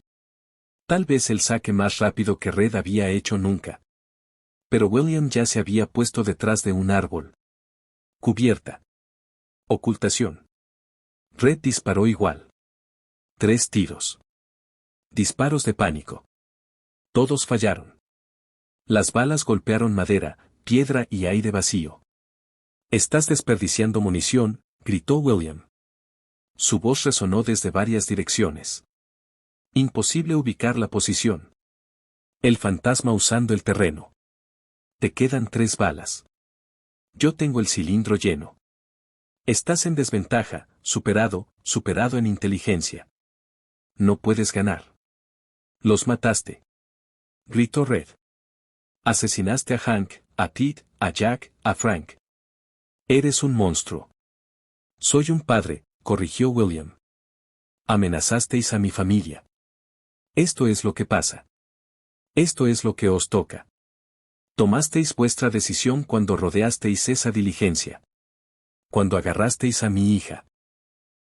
Tal vez el saque más rápido que Red había hecho nunca. Pero William ya se había puesto detrás de un árbol. Cubierta. Ocultación. Red disparó igual. 3 tiros. Disparos de pánico. Todos fallaron. Las balas golpearon madera, piedra y aire vacío. «Estás desperdiciando munición», gritó William. Su voz resonó desde varias direcciones. Imposible ubicar la posición. El fantasma usando el terreno. Te quedan 3 balas. Yo tengo el cilindro lleno. Estás en desventaja, superado en inteligencia. No puedes ganar. Los mataste. Gritó Red. Asesinaste a Hank, a Ted, a Jack, a Frank. Eres un monstruo. Soy un padre, corrigió William. Amenazasteis a mi familia. Esto es lo que pasa. Esto es lo que os toca. Tomasteis vuestra decisión cuando rodeasteis esa diligencia. Cuando agarrasteis a mi hija.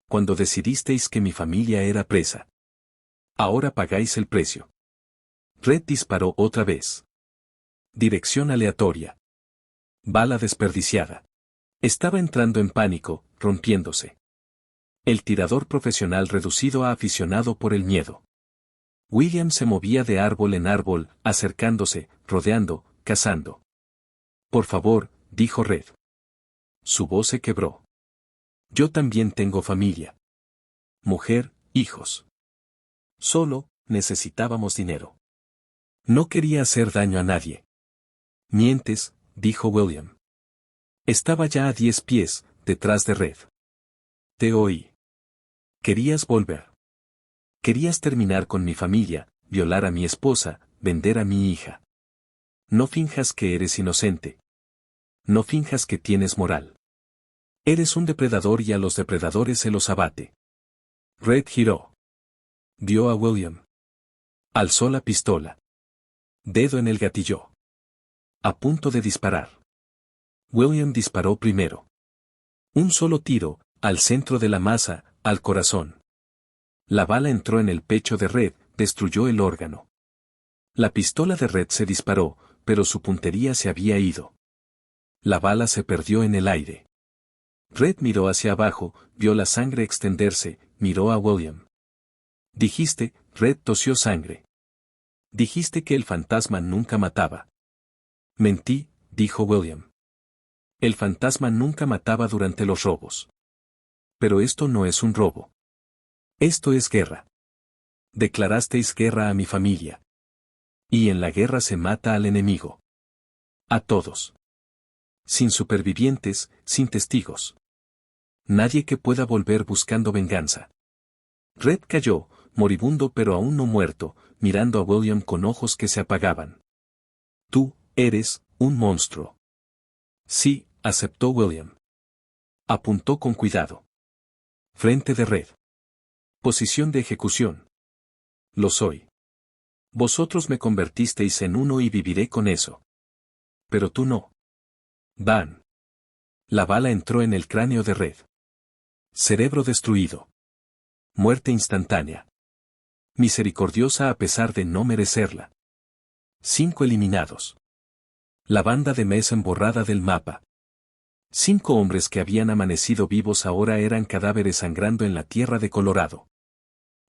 Cuando decidisteis que mi familia era presa. Ahora pagáis el precio. Red disparó otra vez. Dirección aleatoria. Bala desperdiciada. Estaba entrando en pánico, rompiéndose. El tirador profesional reducido a aficionado por el miedo. William se movía de árbol en árbol, acercándose, rodeando, cazando. Por favor, dijo Red. Su voz se quebró. Yo también tengo familia. Mujer, hijos. Solo, necesitábamos dinero. No quería hacer daño a nadie. Mientes, dijo William. Estaba ya a 10 pies, detrás de Red. Te oí. Querías volver. Querías terminar con mi familia, violar a mi esposa, vender a mi hija. No finjas que eres inocente. No finjas que tienes moral. Eres un depredador y a los depredadores se los abate. Red giró. Vio a William. Alzó la pistola. Dedo en el gatillo. A punto de disparar. William disparó primero. Un solo tiro, al centro de la masa, al corazón. La bala entró en el pecho de Red, destruyó el órgano. La pistola de Red se disparó, pero su puntería se había ido. La bala se perdió en el aire. Red miró hacia abajo, vio la sangre extenderse, miró a William. Dijiste, Red tosió sangre. Dijiste que el fantasma nunca mataba. Mentí, dijo William. El fantasma nunca mataba durante los robos. Pero esto no es un robo. Esto es guerra. Declarasteis guerra a mi familia. Y en la guerra se mata al enemigo. A todos. Sin supervivientes, sin testigos. Nadie que pueda volver buscando venganza. Red cayó, moribundo pero aún no muerto, mirando a William con ojos que se apagaban. Tú, eres, un monstruo. Sí, aceptó William. Apuntó con cuidado. Frente de Red. Posición de ejecución. Lo soy. Vosotros me convertisteis en uno y viviré con eso. Pero tú no. Van. La bala entró en el cráneo de Red. Cerebro destruido. Muerte instantánea. Misericordiosa a pesar de no merecerla. 5 eliminados. La banda de Mason borrada del mapa. 5 hombres que habían amanecido vivos ahora eran cadáveres sangrando en la tierra de Colorado.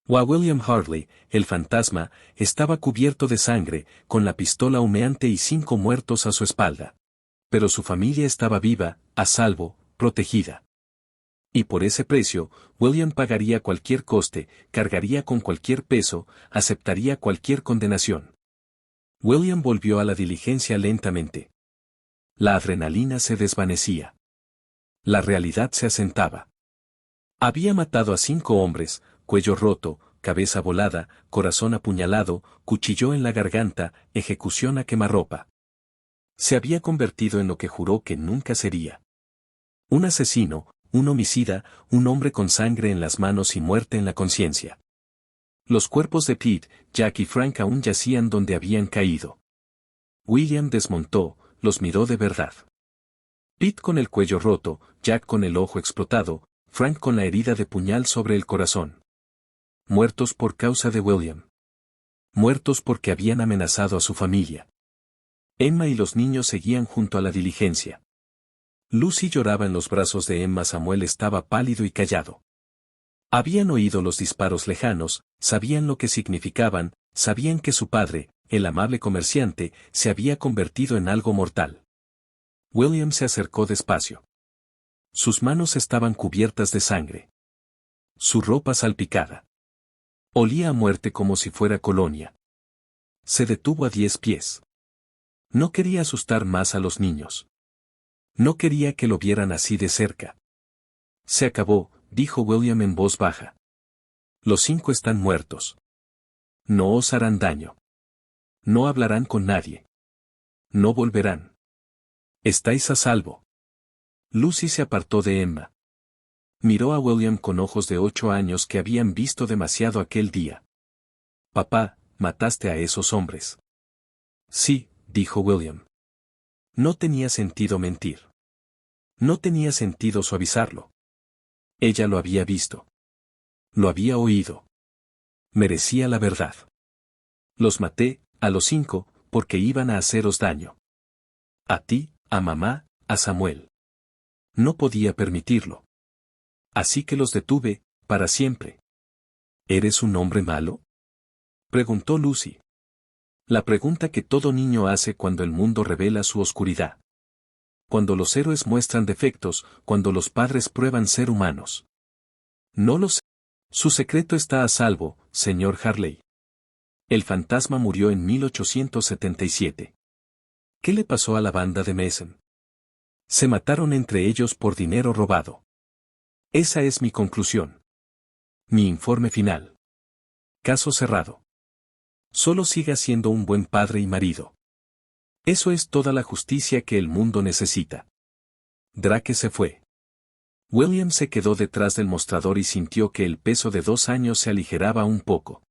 William Hartley, el fantasma, estaba cubierto de sangre, con la pistola humeante y 5 muertos a su espalda. Pero su familia estaba viva, a salvo, protegida. Y por ese precio, William pagaría cualquier coste, cargaría con cualquier peso, aceptaría cualquier condenación. William volvió a la diligencia lentamente. La adrenalina se desvanecía. La realidad se asentaba. Había matado a 5 hombres, cuello roto, cabeza volada, corazón apuñalado, cuchillo en la garganta, ejecución a quemarropa. Se había convertido en lo que juró que nunca sería. Un asesino, un homicida, un hombre con sangre en las manos y muerte en la conciencia. Los cuerpos de Pete, Jack y Frank aún yacían donde habían caído. William desmontó, los miró de verdad. Pete con el cuello roto, Jack con el ojo explotado, Frank con la herida de puñal sobre el corazón. Muertos por causa de William. Muertos porque habían amenazado a su familia. Emma y los niños seguían junto a la diligencia. Lucy lloraba en los brazos de Emma. Samuel estaba pálido y callado. Habían oído los disparos lejanos, sabían lo que significaban, sabían que su padre, el amable comerciante, se había convertido en algo mortal. William se acercó despacio. Sus manos estaban cubiertas de sangre. su ropa salpicada. Olía a muerte como si fuera colonia. Se detuvo a 10 pies. No quería asustar más a los niños. No quería que lo vieran así de cerca. Se acabó, dijo William en voz baja. Los 5 están muertos. No os harán daño. No hablarán con nadie. No volverán. Estáis a salvo. Lucy se apartó de Emma. Miró a William con ojos de 8 años que habían visto demasiado aquel día. Papá, mataste a esos hombres. Sí, dijo William. No tenía sentido mentir. No tenía sentido suavizarlo. Ella lo había visto. Lo había oído. Merecía la verdad. Los maté, a los 5, porque iban a haceros daño. A ti, a mamá, a Samuel. No podía permitirlo. Así que los detuve, para siempre. ¿Eres un hombre malo? Preguntó Lucy. La pregunta que todo niño hace cuando el mundo revela su oscuridad. Cuando los héroes muestran defectos, cuando los padres prueban ser humanos. No lo sé. Su secreto está a salvo, señor Harley. El fantasma murió en 1877. ¿Qué le pasó a la banda de Mason? Se mataron entre ellos por dinero robado. Esa es mi conclusión. Mi informe final. Caso cerrado. Solo siga siendo un buen padre y marido. Eso es toda la justicia que el mundo necesita. Drake se fue. William se quedó detrás del mostrador y sintió que el peso de 2 años se aligeraba un poco.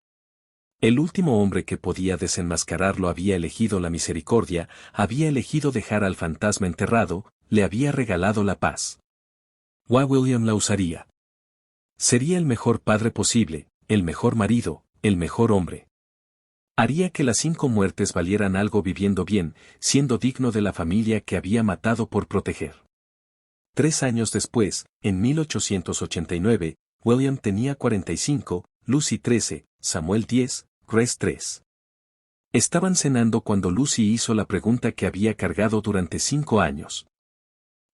El último hombre que podía desenmascararlo había elegido la misericordia, había elegido dejar al fantasma enterrado, le había regalado la paz. William la usaría. Sería el mejor padre posible, el mejor marido, el mejor hombre. Haría que las 5 muertes valieran algo viviendo bien, siendo digno de la familia que había matado por proteger. 3 años después, en 1889, William tenía 45, Lucy 13, Samuel 10, Grace 3. Estaban cenando cuando Lucy hizo la pregunta que había cargado durante 5 años.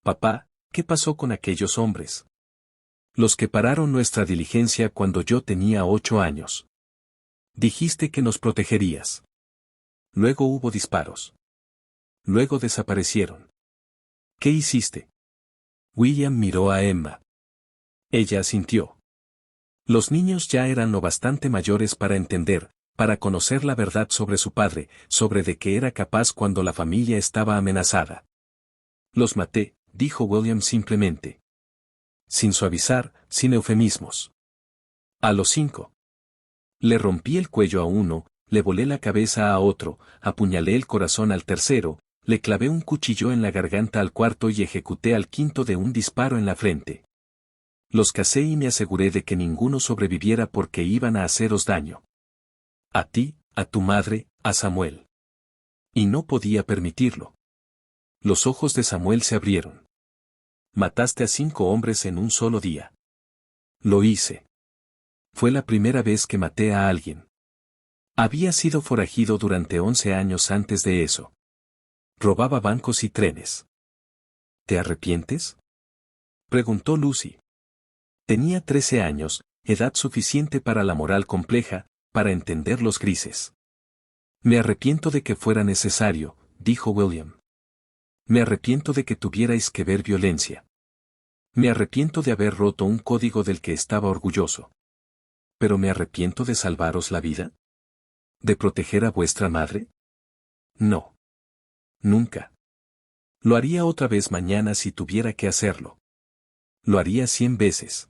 Papá, ¿qué pasó con aquellos hombres? Los que pararon nuestra diligencia cuando yo tenía 8 años. Dijiste que nos protegerías. Luego hubo disparos. Luego desaparecieron. ¿Qué hiciste? William miró a Emma. Ella asintió. Los niños ya eran lo bastante mayores para entender, para conocer la verdad sobre su padre, sobre de qué era capaz cuando la familia estaba amenazada. Los maté, dijo William simplemente. Sin suavizar, sin eufemismos. A los 5. Le rompí el cuello a uno, le volé la cabeza a otro, apuñalé el corazón al tercero, le clavé un cuchillo en la garganta al cuarto y ejecuté al quinto de un disparo en la frente. Los casé y me aseguré de que ninguno sobreviviera porque iban a haceros daño. A ti, a tu madre, a Samuel. Y no podía permitirlo. Los ojos de Samuel se abrieron. Mataste a 5 hombres en un solo día. Lo hice. Fue la primera vez que maté a alguien. Había sido forajido durante 11 años antes de eso. Robaba bancos y trenes. ¿Te arrepientes? Preguntó Lucy. Tenía 13 años, edad suficiente para la moral compleja, para entender los grises. Me arrepiento de que fuera necesario, dijo William. Me arrepiento de que tuvierais que ver violencia. Me arrepiento de haber roto un código del que estaba orgulloso. ¿Pero me arrepiento de salvaros la vida? ¿De proteger a vuestra madre? No. Nunca. Lo haría otra vez mañana si tuviera que hacerlo. Lo haría 100 veces.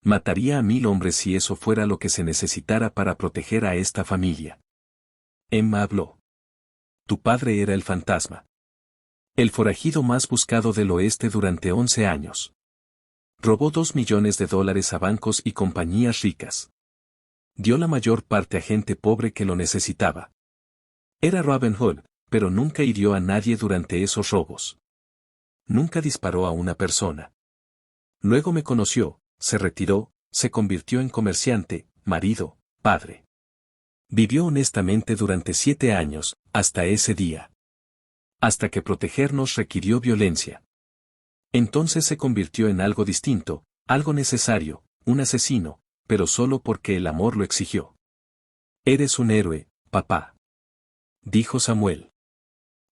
Mataría a 1000 hombres si eso fuera lo que se necesitara para proteger a esta familia. Emma habló. Tu padre era el fantasma. El forajido más buscado del oeste durante 11 años. Robó $2 millones a bancos y compañías ricas. Dio la mayor parte a gente pobre que lo necesitaba. Era Robin Hood, pero nunca hirió a nadie durante esos robos. Nunca disparó a una persona. Luego me conoció, se retiró, se convirtió en comerciante, marido, padre. Vivió honestamente durante 7 años, hasta ese día. Hasta que protegernos requirió violencia. Entonces se convirtió en algo distinto, algo necesario, un asesino, pero solo porque el amor lo exigió. Eres un héroe, papá. Dijo Samuel.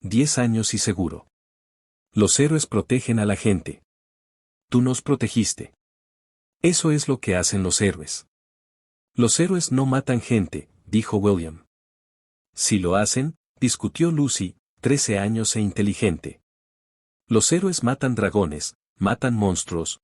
10 años y seguro. Los héroes protegen a la gente. Tú nos protegiste. Eso es lo que hacen los héroes. Los héroes no matan gente, dijo William. Si lo hacen, discutió Lucy, 13 años e inteligente. Los héroes matan dragones, matan monstruos,